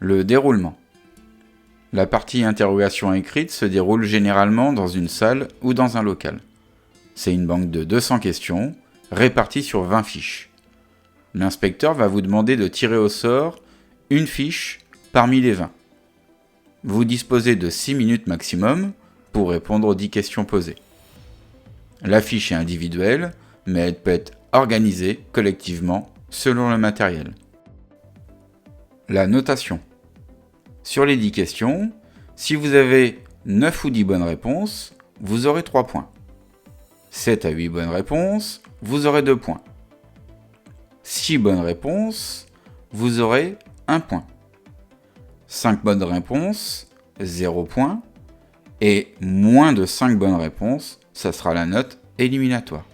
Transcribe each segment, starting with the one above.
Le déroulement. La partie interrogation écrite se déroule généralement dans une salle ou dans un local. C'est une banque de 200 questions, réparties sur 20 fiches. L'inspecteur va vous demander de tirer au sort une fiche parmi les 20. Vous disposez de 6 minutes maximum pour répondre aux 10 questions posées. La fiche est individuelle, mais elle peut être organisée collectivement selon le matériel. La notation. Sur les 10 questions, si vous avez 9 ou 10 bonnes réponses, vous aurez 3 points. 7 à 8 bonnes réponses, vous aurez 2 points. 6 bonnes réponses, vous aurez 1 point. 5 bonnes réponses, 0 point. Et moins de 5 bonnes réponses, ça sera la note éliminatoire.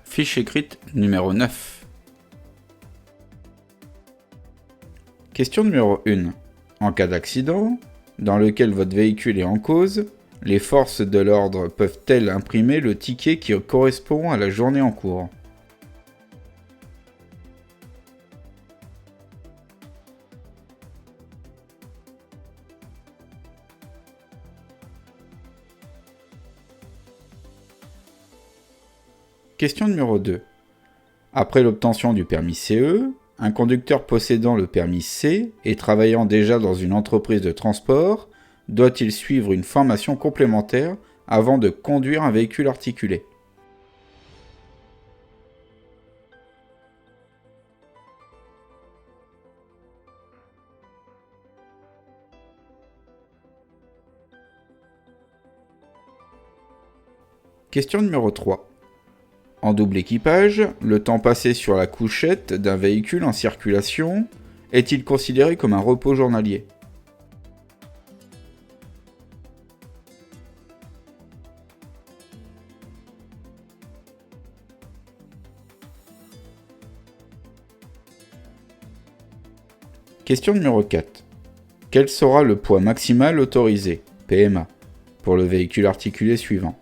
Fiche écrite numéro 9. Question numéro 1. En cas d'accident, dans lequel votre véhicule est en cause, les forces de l'ordre peuvent-elles imprimer le ticket qui correspond à la journée en cours ? Question numéro 2. Après l'obtention du permis CE, un conducteur possédant le permis C et travaillant déjà dans une entreprise de transport doit-il suivre une formation complémentaire avant de conduire un véhicule articulé ? Question numéro 3. En double équipage, le temps passé sur la couchette d'un véhicule en circulation est-il considéré comme un repos journalier ? Question numéro 4. Quel sera le poids maximal autorisé, PMA, pour le véhicule articulé suivant ?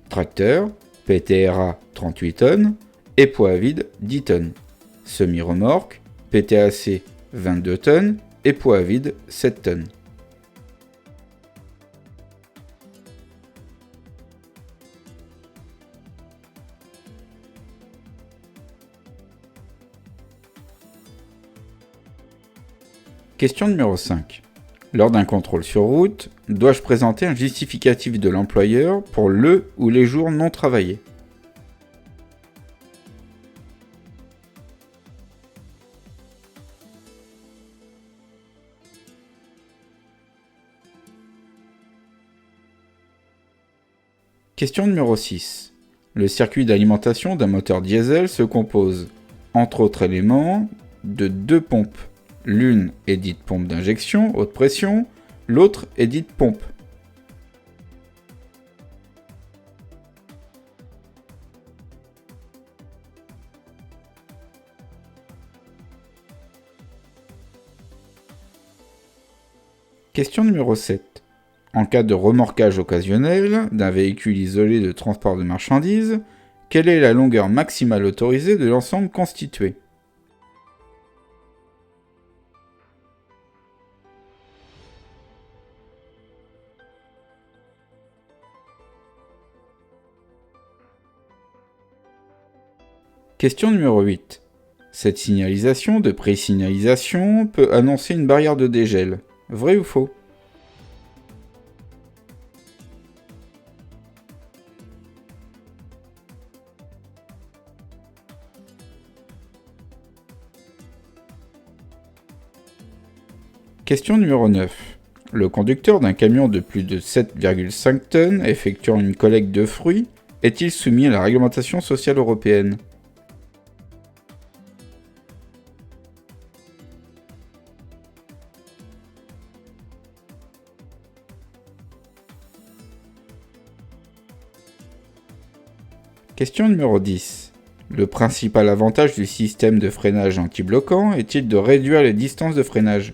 Tracteur, PTRA 38 tonnes et poids à vide 10 tonnes. Semi-remorque, PTAC 22 tonnes et poids à vide 7 tonnes. Question numéro 5. Lors d'un contrôle sur route, dois-je présenter un justificatif de l'employeur pour le ou les jours non travaillés ? Question numéro 6. Le circuit d'alimentation d'un moteur diesel se compose, entre autres éléments, de 2 pompes. L'une est dite pompe d'injection haute pression, l'autre est dite pompe. Question numéro 7. En cas de remorquage occasionnel d'un véhicule isolé de transport de marchandises, quelle est la longueur maximale autorisée de l'ensemble constitué ? Question numéro 8. Cette signalisation de pré-signalisation peut annoncer une barrière de dégel. Vrai ou faux ? Question numéro 9. Le conducteur d'un camion de plus de 7,5 tonnes effectuant une collecte de fruits est-il soumis à la réglementation sociale européenne ? Question numéro 10. Le principal avantage du système de freinage anti-bloquant est-il de réduire les distances de freinage ?